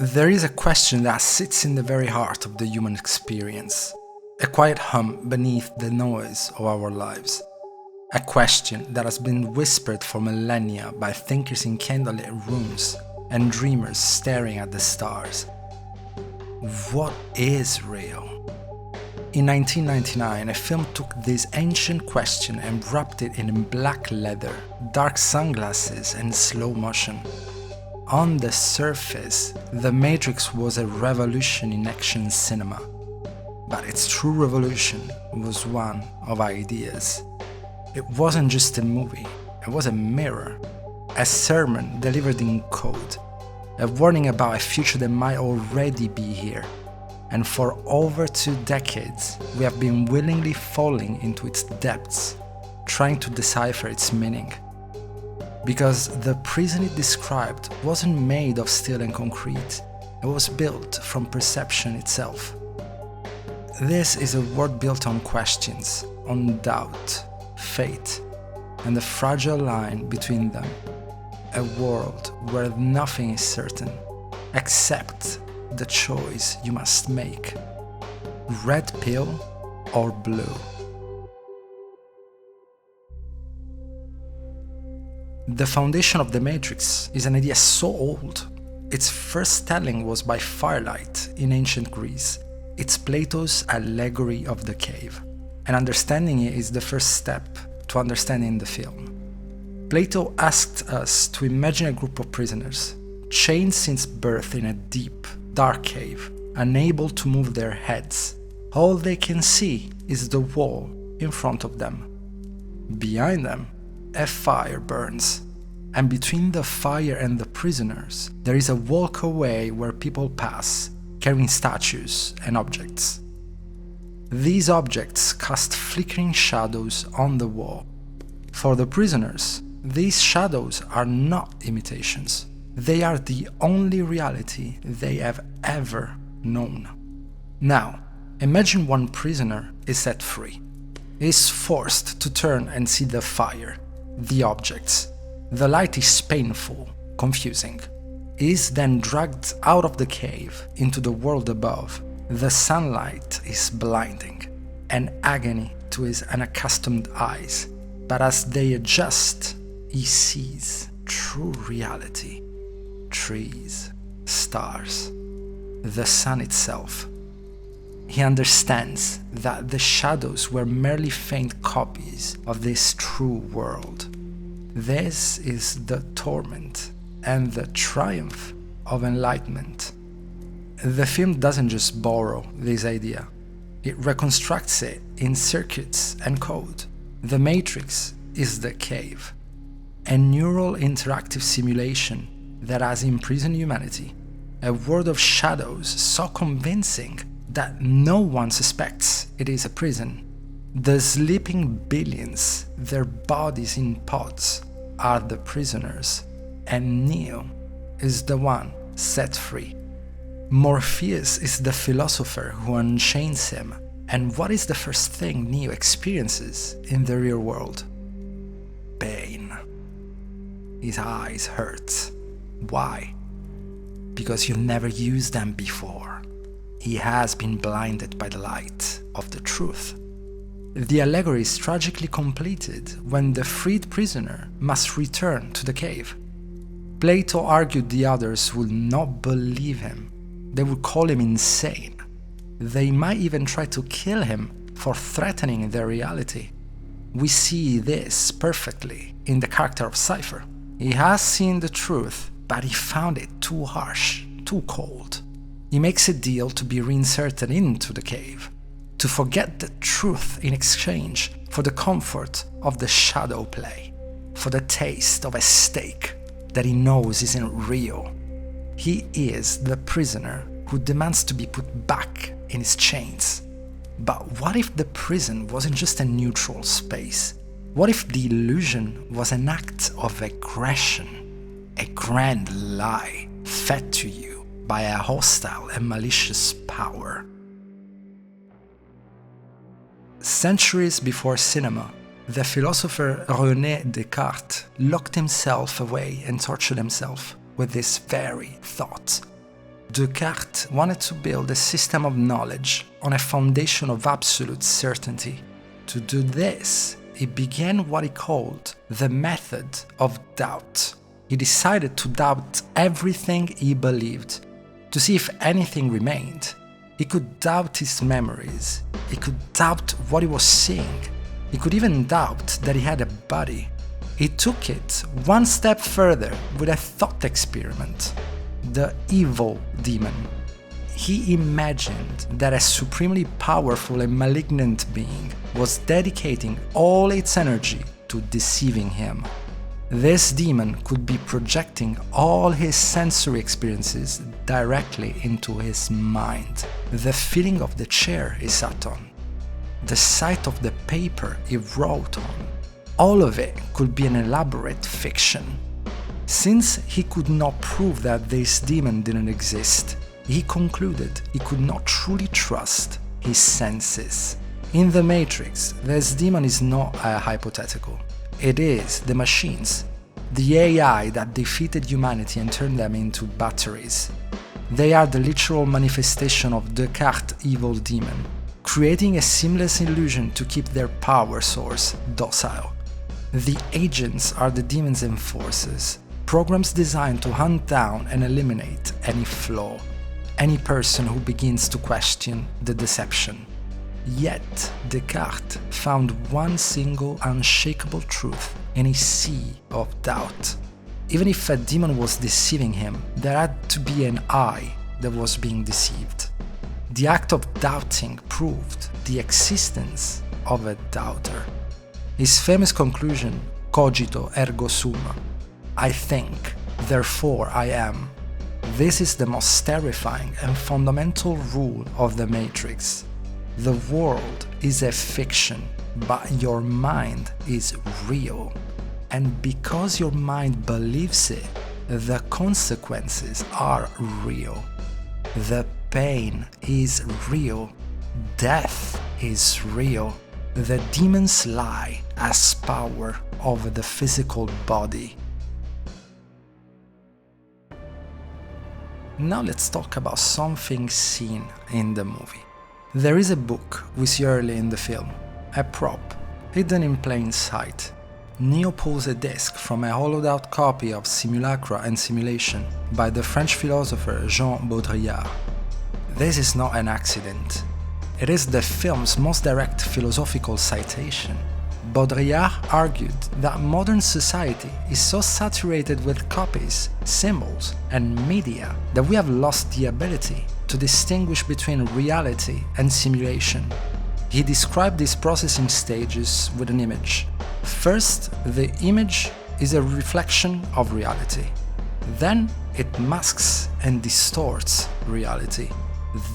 There is a question that sits in the very heart of the human experience, a quiet hum beneath the noise of our lives. A question that has been whispered for millennia by thinkers in candlelit rooms and dreamers staring at the stars. What is real? In 1999, a film took this ancient question and wrapped it in black leather, dark sunglasses, and slow motion. On the surface, The Matrix was a revolution in action cinema, but its true revolution was one of ideas. It wasn't just a movie, it was a mirror, a sermon delivered in code, a warning about a future that might already be here. And for over 2 decades, we have been willingly falling into its depths, trying to decipher its meaning. Because the prison it described wasn't made of steel and concrete, it was built from perception itself. This is a world built on questions, on doubt, fate, and the fragile line between them. A world where nothing is certain, except the choice you must make. Red pill or blue. The foundation of the Matrix is an idea so old. Its first telling was by firelight in ancient Greece. It's Plato's Allegory of the Cave, and understanding it is the first step to understanding the film. Plato asked us to imagine a group of prisoners, chained since birth in a deep, dark cave, unable to move their heads. All they can see is the wall in front of them. Behind them, a fire burns, and between the fire and the prisoners, there is a walkway where people pass, carrying statues and objects. These objects cast flickering shadows on the wall. For the prisoners, these shadows are not imitations. They are the only reality they have ever known. Now, imagine one prisoner is set free. He is forced to turn and see the fire, the objects. The light is painful, confusing. He is then dragged out of the cave into the world above. The sunlight is blinding, an agony to his unaccustomed eyes. But as they adjust, he sees true reality. Trees, stars, the sun itself. He understands that the shadows were merely faint copies of this true world. This is the torment and the triumph of enlightenment. The film doesn't just borrow this idea, it reconstructs it in circuits and code. The Matrix is the cave, a neural interactive simulation that has imprisoned humanity, a world of shadows so convincing that no one suspects it is a prison. The sleeping billions, their bodies in pods, are the prisoners, and Neo is the one set free. Morpheus is the philosopher who unchains him, and what is the first thing Neo experiences in the real world? Pain. His eyes hurt. Why? Because you've never used them before. He has been blinded by the light of the truth. The allegory is tragically completed when the freed prisoner must return to the cave. Plato argued the others would not believe him. They would call him insane. They might even try to kill him for threatening their reality. We see this perfectly in the character of Cypher. He has seen the truth, but he found it too harsh, too cold. He makes a deal to be reinserted into the cave, to forget the truth in exchange for the comfort of the shadow play, for the taste of a steak that he knows isn't real. He is the prisoner who demands to be put back in his chains. But what if the prison wasn't just a neutral space? What if the illusion was an act of aggression, a grand lie fed to you by a hostile and malicious power? Centuries before cinema, the philosopher René Descartes locked himself away and tortured himself with this very thought. Descartes wanted to build a system of knowledge on a foundation of absolute certainty. To do this, he began what he called the method of doubt. He decided to doubt everything he believed, to see if anything remained. He could doubt his memories, he could doubt what he was seeing, he could even doubt that he had a body. He took it one step further with a thought experiment. The evil demon. He imagined that a supremely powerful and malignant being was dedicating all its energy to deceiving him. This demon could be projecting all his sensory experiences directly into his mind. The feeling of the chair he sat on, the sight of the paper he wrote on, all of it could be an elaborate fiction. Since he could not prove that this demon didn't exist, he concluded he could not truly trust his senses. In the Matrix, this demon is not a hypothetical. It is the machines, the AI that defeated humanity and turned them into batteries. They are the literal manifestation of Descartes' evil demon, creating a seamless illusion to keep their power source docile. The agents are the demon's enforcers, programs designed to hunt down and eliminate any flaw, any person who begins to question the deception. Yet, Descartes found one single unshakable truth in a sea of doubt. Even if a demon was deceiving him, there had to be an I that was being deceived. The act of doubting proved the existence of a doubter. His famous conclusion, cogito ergo sum, I think, therefore I am. This is the most terrifying and fundamental rule of the Matrix. The world is a fiction, but your mind is real. And because your mind believes it, the consequences are real. The pain is real. Death is real. The demon's lie has power over the physical body. Now let's talk about something seen in the movie. There is a book we see early in the film, a prop, hidden in plain sight. Neo pulls a disc from a hollowed-out copy of Simulacra and Simulation by the French philosopher Jean Baudrillard. This is not an accident. It is the film's most direct philosophical citation. Baudrillard argued that modern society is so saturated with copies, symbols, and media that we have lost the ability to distinguish between reality and simulation. He described these processing stages with an image. First, the image is a reflection of reality. Then it masks and distorts reality.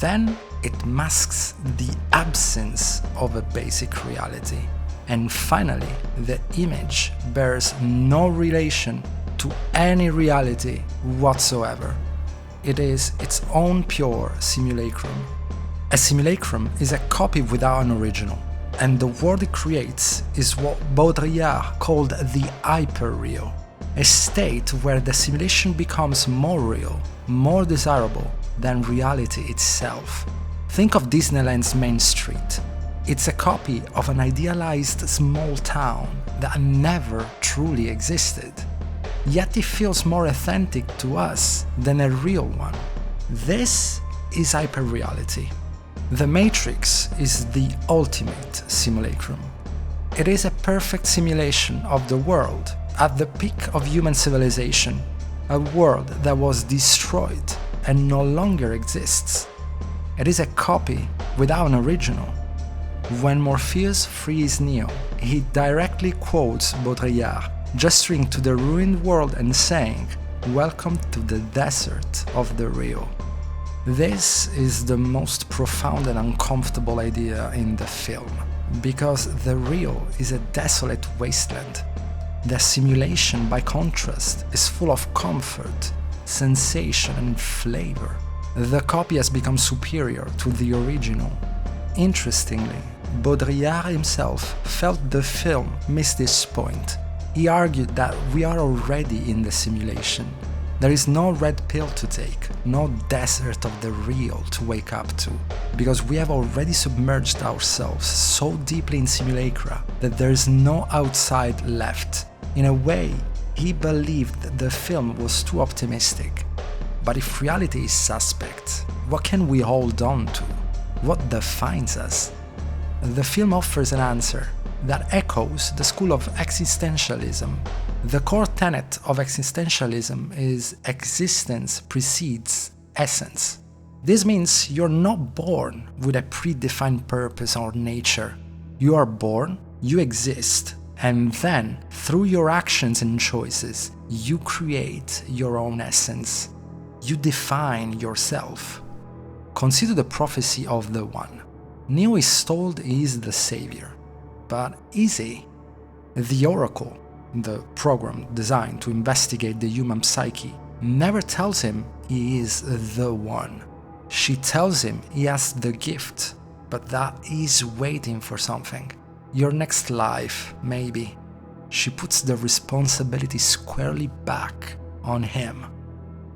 Then it masks the absence of a basic reality. And finally, the image bears no relation to any reality whatsoever. It is its own pure simulacrum. A simulacrum is a copy without an original, and the world it creates is what Baudrillard called the hyperreal, a state where the simulation becomes more real, more desirable than reality itself. Think of Disneyland's Main Street. It's a copy of an idealized small town that never truly existed. Yet it feels more authentic to us than a real one. This is hyperreality. The Matrix is the ultimate simulacrum. It is a perfect simulation of the world at the peak of human civilization, a world that was destroyed and no longer exists. It is a copy without an original. When Morpheus frees Neo, he directly quotes Baudrillard, gesturing to the ruined world and saying, "Welcome to the desert of the real." This is the most profound and uncomfortable idea in the film, because the real is a desolate wasteland. The simulation, by contrast, is full of comfort, sensation and flavor. The copy has become superior to the original. Interestingly, Baudrillard himself felt the film missed this point. He argued that we are already in the simulation. There is no red pill to take, no desert of the real to wake up to, because we have already submerged ourselves so deeply in simulacra that there is no outside left. In a way, he believed the film was too optimistic. But if reality is suspect, what can we hold on to? What defines us? The film offers an answer that echoes the school of existentialism. The core tenet of existentialism is existence precedes essence. This means you're not born with a predefined purpose or nature. You are born, you exist, and then, through your actions and choices, you create your own essence. You define yourself. Consider the prophecy of the One. Neo is told he is the savior. But is he? The Oracle, the program designed to investigate the human psyche, never tells him he is the one. She tells him he has the gift, but that he's waiting for something. Your next life, maybe. She puts the responsibility squarely back on him.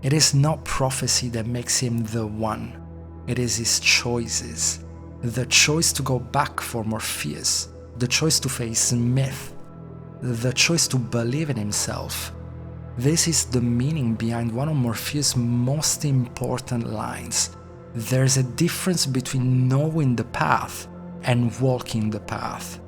It is not prophecy that makes him the one. It is his choices. The choice to go back for Morpheus. The choice to face myth. The choice to believe in himself. This is the meaning behind one of Morpheus' most important lines. There's a difference between knowing the path and walking the path.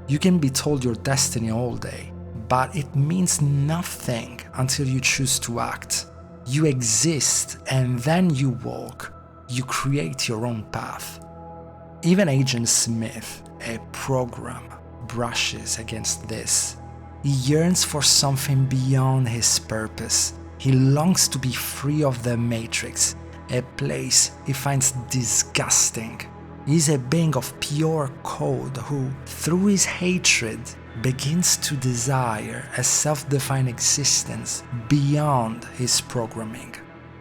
You can be told your destiny all day, but it means nothing until you choose to act. You exist and then you walk. You create your own path. Even Agent Smith, a program, brushes against this. He yearns for something beyond his purpose. He longs to be free of the Matrix, a place he finds disgusting. He is a being of pure code who, through his hatred, begins to desire a self-defined existence beyond his programming.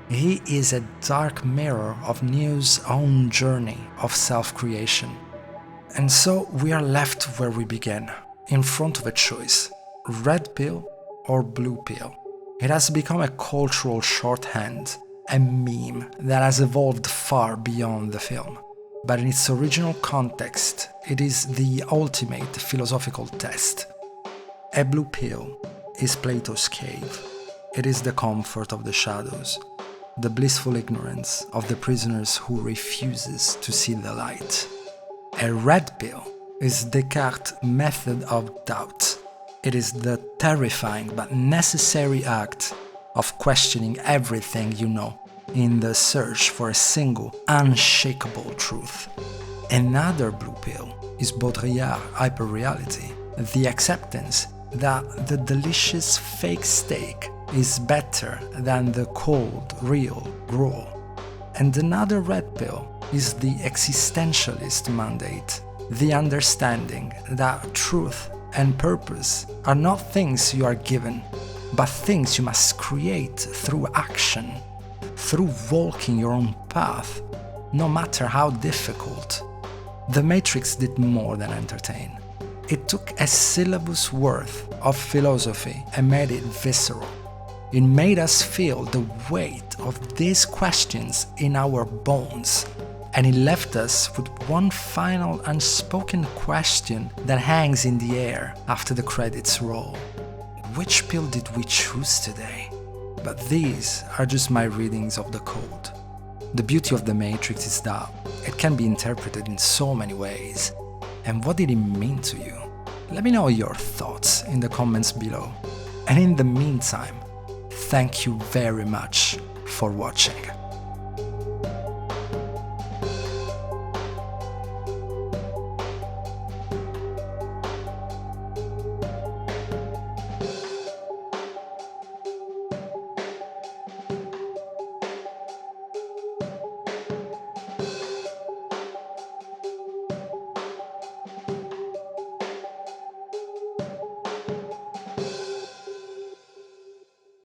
He is a dark mirror of Neo's own journey of self-creation. And so we are left where we began, in front of a choice, red pill or blue pill. It has become a cultural shorthand, a meme that has evolved far beyond the film. But in its original context, it is the ultimate philosophical test. A blue pill is Plato's cave. It is the comfort of the shadows, the blissful ignorance of the prisoners who refuses to see the light. A red pill is Descartes' method of doubt. It is the terrifying but necessary act of questioning everything you know in the search for a single, unshakable truth. Another blue pill is Baudrillard hyperreality, the acceptance that the delicious fake steak is better than the cold, real gruel. And another red pill is the existentialist mandate, the understanding that truth and purpose are not things you are given, but things you must create through action, through walking your own path, no matter how difficult. The Matrix did more than entertain. It took a syllabus worth of philosophy and made it visceral. It made us feel the weight of these questions in our bones, and it left us with one final unspoken question that hangs in the air after the credits roll. Which pill did we choose today? But these are just my readings of the code. The beauty of the Matrix is that it can be interpreted in so many ways. And what did it mean to you? Let me know your thoughts in the comments below. And in the meantime, thank you very much for watching.